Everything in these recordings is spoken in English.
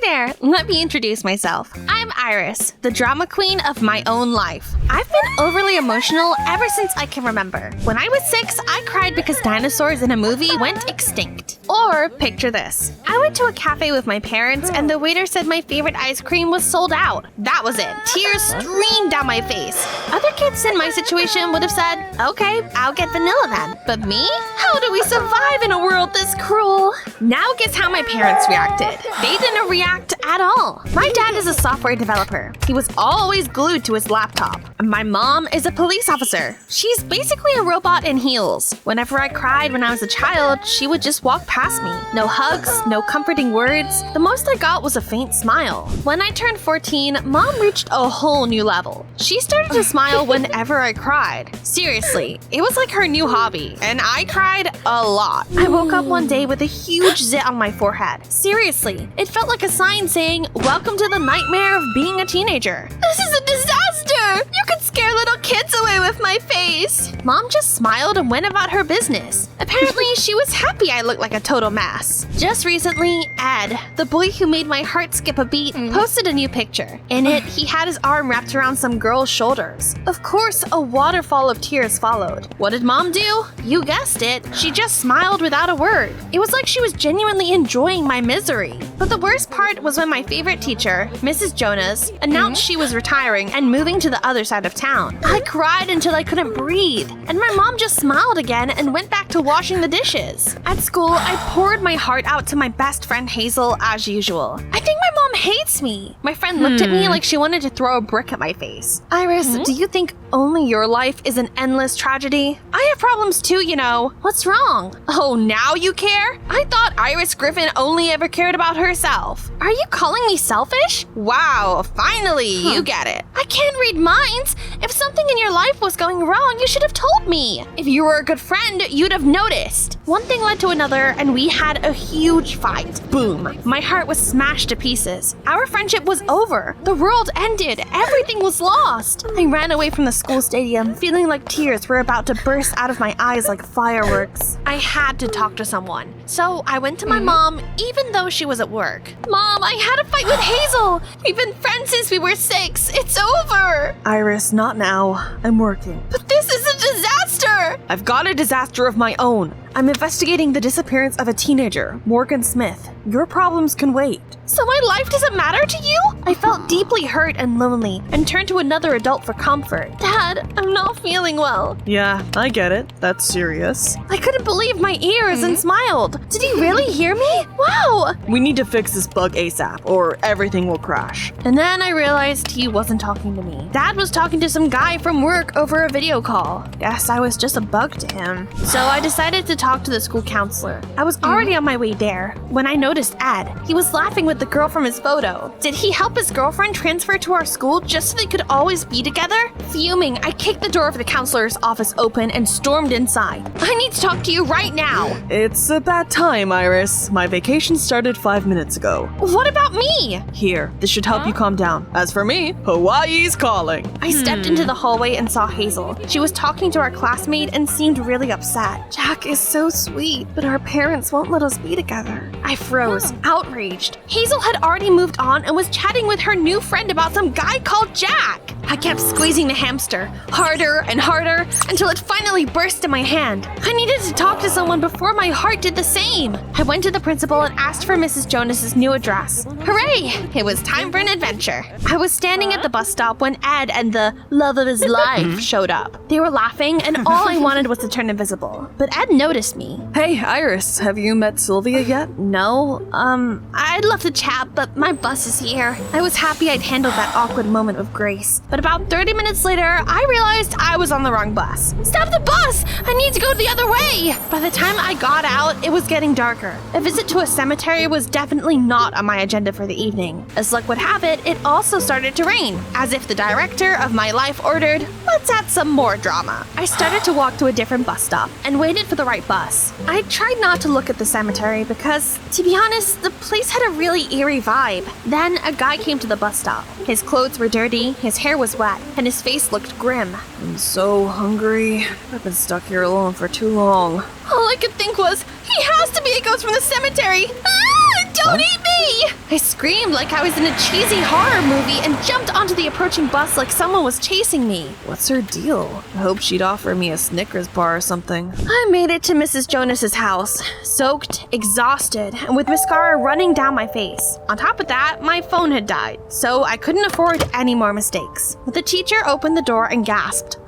there! Let me introduce myself. I'm Iris, the drama queen of my own life. I've been overly emotional ever since I can remember. When I was 6, I cried because dinosaurs in a movie went extinct. Or, picture this. I went to a cafe with my parents and the waiter said my favorite ice cream was sold out. That was it. Tears streamed down my face. Other kids in my situation would have said, okay, I'll get vanilla then. But me? How do we survive in a world this cruel? Now guess how my parents reacted. They didn't react at all. My dad is a software developer. He was always glued to his laptop. My mom is a police officer. She's basically a robot in heels. Whenever I cried when I was a child, she would just walk past me. No hugs, no comforting words. The most I got was a faint smile. When I turned 14, Mom reached a whole new level. She started to smile whenever I cried. Seriously, it was like her new hobby, and I cried a lot. I woke up one day with a huge zit on my forehead. Seriously, it felt like a sign saying, welcome to the nightmare of being a teenager. This is a disaster! You could scare little kids away with my face. Mom just smiled and went about her business. Apparently, she was happy I looked like a total mess. Just recently, Ed, the boy who made my heart skip a beat, posted a new picture. In it, he had his arm wrapped around some girl's shoulders. Of course, a waterfall of tears followed. What did Mom do? You guessed it. She just smiled without a word. It was like she was genuinely enjoying my misery. But the worst part was when my favorite teacher, Mrs. Jonas, announced she was retiring and moving to the other side of town. I cried until I couldn't breathe, and my mom just smiled again and went back to washing the dishes. At school, I poured my heart out to my best friend Hazel as usual. I think my mom hates me. My friend looked at me like she wanted to throw a brick at my face. Iris, do you think only your life is an endless tragedy? I have problems too, you know. What's wrong? Oh, now you care? I thought Iris Griffin only ever cared about herself. Are you calling me selfish? Wow, finally, you get it. I can't read minds. If something in your life was going wrong, you should have told me. If you were a good friend, you'd have noticed. One thing led to another, and we had a huge fight. Boom. My heart was smashed to pieces. Our friendship was over. The world ended. Everything was lost. I ran away from the school stadium, feeling like tears were about to burst out of my eyes like fireworks. I had to talk to someone. So I went to my mom, even though she was at work. Mom, I had a fight with Hazel. We've been friends since we were 6. It's over. Iris, not now. I'm working. But this is a disaster. I've got a disaster of my own. I'm investigating the disappearance of a teenager, Morgan Smith. Your problems can wait. So my life doesn't matter to you? I felt deeply hurt and lonely and turned to another adult for comfort. Dad, I'm not feeling well. Yeah, I get it. That's serious. I couldn't believe my ears and smiled. Did he really hear me? Wow. We need to fix this bug ASAP or everything will crash. And then I realized he wasn't talking to me. Dad was talking to some guy from work over a video call. Guess I was just a bug to him. So I decided to talk to the school counselor. I was already on my way there when I noticed Ed. He was laughing with the girl from his photo. Did he help his girlfriend transfer to our school just so they could always be together? Fuming, I kicked the door of the counselor's office open and stormed inside. I need to talk to you right now. It's a bad time, Iris. My vacation started 5 minutes ago. What about me? Here, this should help you calm down. As for me, Hawaii's calling. I stepped into the hallway and saw Hazel. She was talking to our classmate and seemed really upset. Jack is so sweet, but our parents won't let us be together. I froze, outraged. Hazel had already moved on and was chatting with her new friend about some guy called Jack. I kept squeezing the hamster, harder and harder, until it finally burst in my hand. I needed to talk to someone before my heart did the same. I went to the principal and asked for Mrs. Jonas's new address. Hooray! It was time for an adventure. I was standing at the bus stop when Ed and the love of his life showed up. They were laughing, and all I wanted was to turn invisible. But Ed noticed me. Hey, Iris, have you met Sylvia yet? No, I'd love to chat, but my bus is here. I was happy I'd handled that awkward moment with grace. But about 30 minutes later, I realized I was on the wrong bus. Stop the bus! I need to go the other way! By the time I got out, it was getting darker. A visit to a cemetery was definitely not on my agenda for the evening. As luck would have it, it also started to rain, as if the director of my life ordered, let's add some more drama. I started to walk to a different bus stop and waited for the right bus. I tried not to look at the cemetery because, to be honest, the place had a really eerie vibe. Then a guy came to the bus stop. His clothes were dirty, his hair was wet, and his face looked grim. I'm so hungry. I've been stuck here alone for too long. All I could think was, he has to be a ghost from the cemetery. Ah, Don't eat me! I screamed like I was in a cheesy horror movie and jumped onto the approaching bus like someone was chasing me. What's her deal? I hope she'd offer me a Snickers bar or something. I made it to Mrs. Jonas's house, soaked, exhausted, and with mascara running down my face. On top of that, my phone had died, so I couldn't afford any more mistakes. The teacher opened the door and gasped.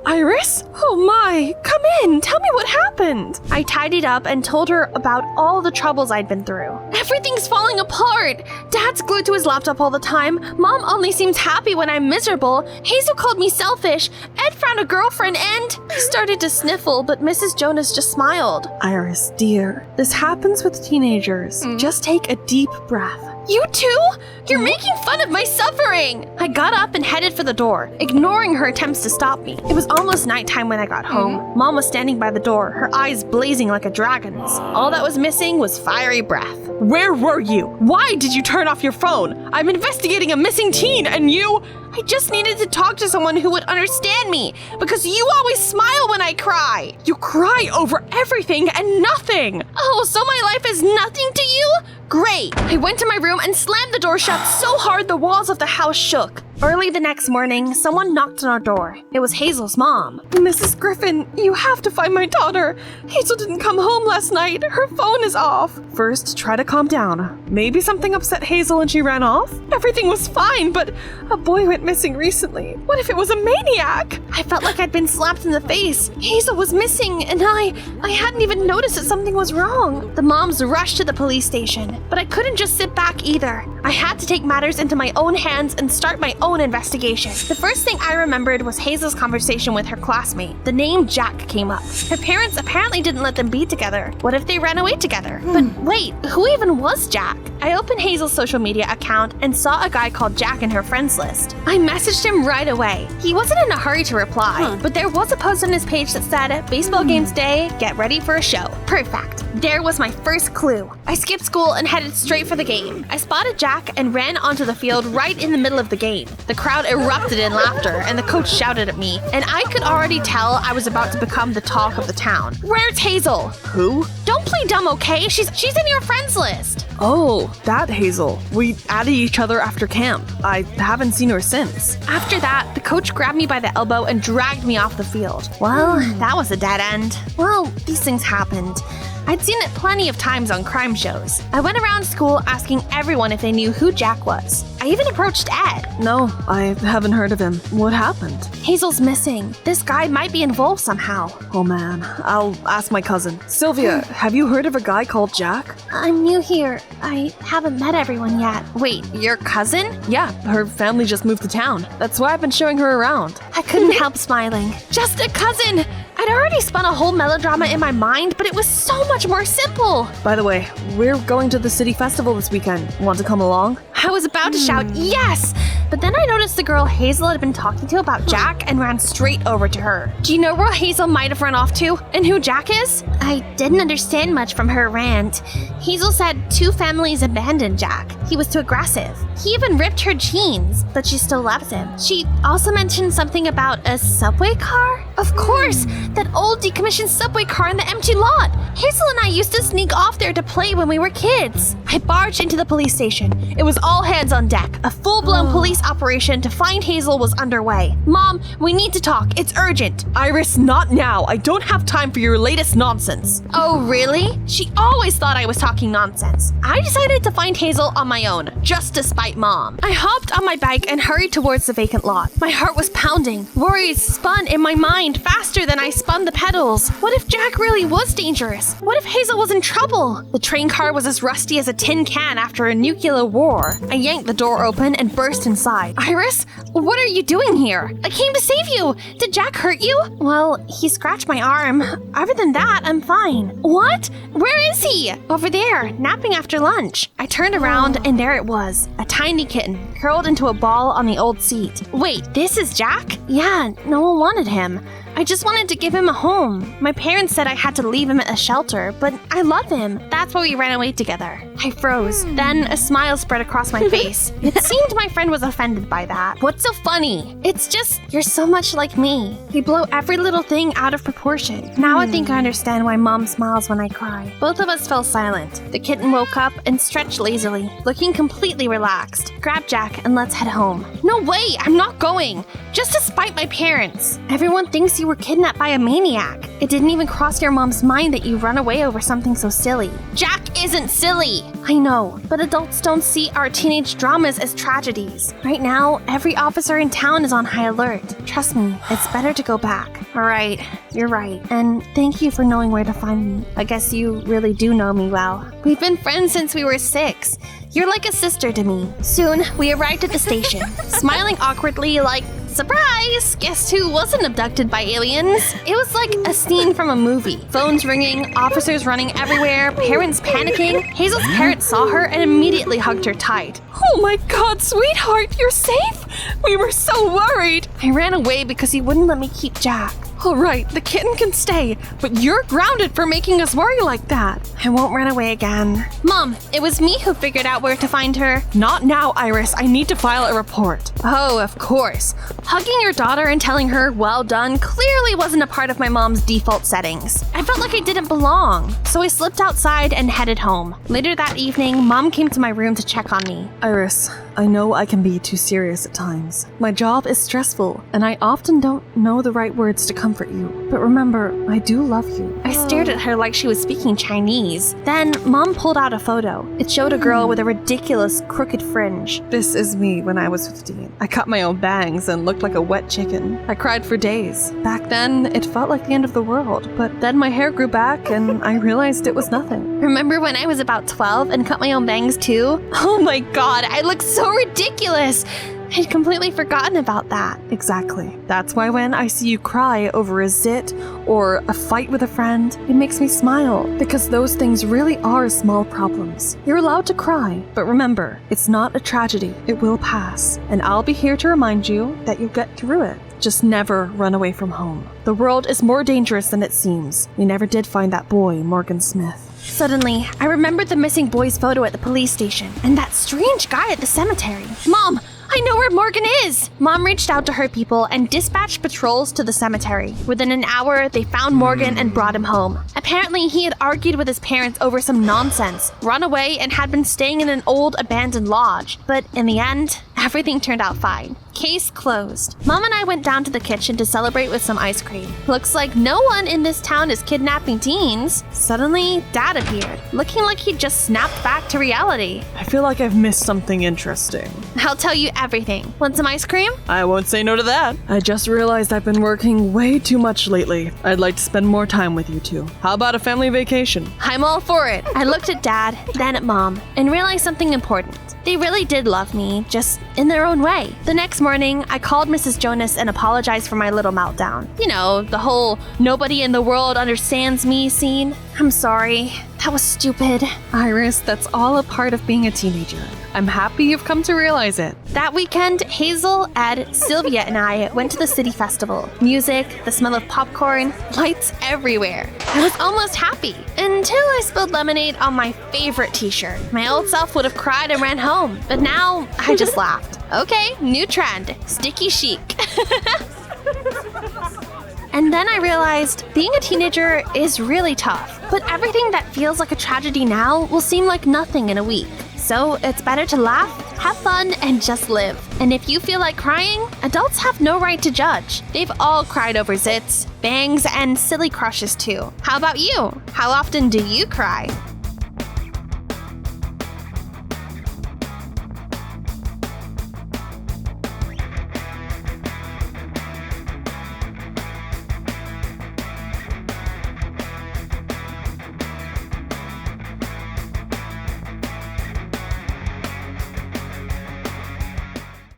Iris? Oh my, come in, tell me what happened. I tidied up and told her about all the troubles I'd been through. Everything's falling apart. Dad's glued to his laptop all the time. Mom only seems happy when I'm miserable. Hazel called me selfish. Ed found a girlfriend and... He started to sniffle, but Mrs. Jonas just smiled. Iris, dear, this happens with teenagers. Just take a deep breath. You too? You're making fun of my suffering! I got up and headed for the door, ignoring her attempts to stop me. It was almost nighttime when I got home. Mom was standing by the door, her eyes blazing like a dragon's. All that was missing was fiery breath. Where were you? Why did you turn off your phone? I'm investigating a missing teen and you... I just needed to talk to someone who would understand me, because you always smile when I cry. You cry over everything and nothing. Oh, so my life is nothing to you? Great. I went to my room and slammed the door shut so hard the walls of the house shook. Early the next morning, someone knocked on our door. It was Hazel's mom. Mrs. Griffin, you have to find my daughter. Hazel didn't come home last night. Her phone is off. First, try to calm down. Maybe something upset Hazel and she ran off? Everything was fine, but a boy went missing recently. What if it was a maniac? I felt like I'd been slapped in the face. Hazel was missing, and I hadn't even noticed that something was wrong. The moms rushed to the police station, but I couldn't just sit back either. I had to take matters into my own hands and start my own investigation. The first thing I remembered was Hazel's conversation with her classmate. The name Jack came up. Her parents apparently didn't let them be together. What if they ran away together? But wait, who even was Jack? I opened Hazel's social media account and saw a guy called Jack in her friends list. I messaged him right away. He wasn't in a hurry to reply, but there was a post on his page that said, "Baseball games day, get ready for a show." Perfect. There was my first clue. I skipped school and headed straight for the game. I spotted Jack and ran onto the field right in the middle of the game. The crowd erupted in laughter and the coach shouted at me, and I could already tell I was about to become the talk of the town. Where's Hazel? Who? Don't play dumb, okay? She's in your friends list. Oh, that Hazel. We added each other after camp. I haven't seen her since. After that, the coach grabbed me by the elbow and dragged me off the field. Well, that was a dead end. Well, these things happened. I'd seen it plenty of times on crime shows. I went around school asking everyone if they knew who Jack was. I even approached Ed. No, I haven't heard of him. What happened? Hazel's missing. This guy might be involved somehow. Oh man, I'll ask my cousin. Sylvia, have you heard of a guy called Jack? I'm new here. I haven't met everyone yet. Wait, your cousin? Yeah, her family just moved to town. That's why I've been showing her around. I couldn't help smiling. Just a cousin! I'd already spun a whole melodrama in my mind, but it was so much more simple. By the way, we're going to the city festival this weekend. Want to come along? I was about to shout yes, but then I noticed the girl Hazel had been talking to about Jack and ran straight over to her. Do you know where Hazel might have run off to and who Jack is? I didn't understand much from her rant. Hazel said 2 families abandoned Jack. He was too aggressive. He even ripped her jeans, but she still loves him. She also mentioned something about a subway car? Of course, that old decommissioned subway car in the empty lot. Hazel and I used to sneak off there to play when we were kids. I barged into the police station. It was all hands on deck. A full-blown police operation to find Hazel was underway. Mom, we need to talk. It's urgent. Iris, not now. I don't have time for your latest nonsense. Oh, really? She always thought I was talking nonsense. I decided to find Hazel on my own, just to spite Mom. I hopped on my bike and hurried towards the vacant lot. My heart was pounding. Worries spun in my mind faster than I spun the pedals. What if Jack really was dangerous? What if Hazel was in trouble? The train car was as rusty as a tin can after a nuclear war. I yanked the door open and burst inside. Iris, what are you doing here? I came to save you. Did Jack hurt you? Well, he scratched my arm. Other than that, I'm fine. What? Where is he? Over there, napping after lunch. I turned around and there it was, a tiny kitten, curled into a ball on the old seat. Wait, this is Jack? Yeah, no one wanted him. I just wanted to give him a home. My parents said I had to leave him at a shelter, but I love him. That's why we ran away together. I froze. Then a smile spread across my face. It seemed my friend was offended by that. What's so funny? It's just, you're so much like me. You blow every little thing out of proportion. Now I think I understand why Mom smiles when I cry. Both of us fell silent. The kitten woke up and stretched lazily, looking completely relaxed. Grab Jack and let's head home. No way, I'm not going. Just to spite my parents. Everyone thinks you were kidnapped by a maniac. It didn't even cross your mom's mind that you run away over something so silly. Jack isn't silly. I know, but adults don't see our teenage dramas as tragedies. Right now, every officer in town is on high alert. Trust me, it's better to go back. All right, you're right. And thank you for knowing where to find me. I guess you really do know me well. We've been friends since we were 6. You're like a sister to me. Soon, we arrived at the station, smiling awkwardly like, surprise! Guess who wasn't abducted by aliens? It was like a scene from a movie. Phones ringing, officers running everywhere, parents panicking. Hazel's parents saw her and immediately hugged her tight. Oh my god, sweetheart, you're safe? We were so worried. I ran away because he wouldn't let me keep Jack. All right, the kitten can stay, but you're grounded for making us worry like that. I won't run away again. Mom, it was me who figured out where to find her. Not now, Iris. I need to file a report. Oh, of course. Hugging your daughter and telling her, well done, clearly wasn't a part of my mom's default settings. I felt like I didn't belong, so I slipped outside and headed home. Later that evening, Mom came to my room to check on me. Iris, I know I can be too serious at times. My job is stressful, and I often don't know the right words to comfort you. But remember, I do love you. I stared at her like she was speaking Chinese. Then, Mom pulled out a photo. It showed a girl with a ridiculous crooked fringe. This is me when I was 15. I cut my own bangs and looked like a wet chicken. I cried for days. Back then, it felt like the end of the world, but then my hair grew back and I realized it was nothing. Remember when I was about 12 and cut my own bangs too? Oh my god, I look so ridiculous! I'd completely forgotten about that. Exactly. That's why when I see you cry over a zit or a fight with a friend, it makes me smile, because those things really are small problems. You're allowed to cry, but remember, it's not a tragedy. It will pass, and I'll be here to remind you that you'll get through it. Just never run away from home. The world is more dangerous than it seems. We never did find that boy, Morgan Smith. Suddenly, I remembered the missing boy's photo at the police station and that strange guy at the cemetery. Mom! I know where Morgan is! Mom reached out to her people and dispatched patrols to the cemetery. Within an hour, they found Morgan and brought him home. Apparently, he had argued with his parents over some nonsense, run away, and had been staying in an old abandoned lodge. But in the end, everything turned out fine. Case closed. Mom and I went down to the kitchen to celebrate with some ice cream. Looks like no one in this town is kidnapping teens. Suddenly, Dad appeared, looking like he'd just snapped back to reality. I feel like I've missed something interesting. I'll tell you everything. Want some ice cream? I won't say no to that. I just realized I've been working way too much lately. I'd like to spend more time with you two. How about a family vacation? I'm all for it. I looked at Dad, then at Mom, and realized something important. They really did love me, just in their own way. The next morning, I called Mrs. Jonas and apologized for my little meltdown. You know, the whole nobody in the world understands me scene. I'm sorry. That was stupid. Iris, that's all a part of being a teenager. I'm happy you've come to realize it. That weekend, Hazel, Ed, Sylvia, and I went to the city festival. Music, the smell of popcorn, lights everywhere. I was almost happy until I spilled lemonade on my favorite t-shirt. My old self would have cried and ran home, but now I just laughed. Okay, new trend, sticky chic. And then I realized being a teenager is really tough, but everything that feels like a tragedy now will seem like nothing in a week. So it's better to laugh, have fun, and just live. And if you feel like crying, adults have no right to judge. They've all cried over zits, bangs, and silly crushes too. How about you? How often do you cry?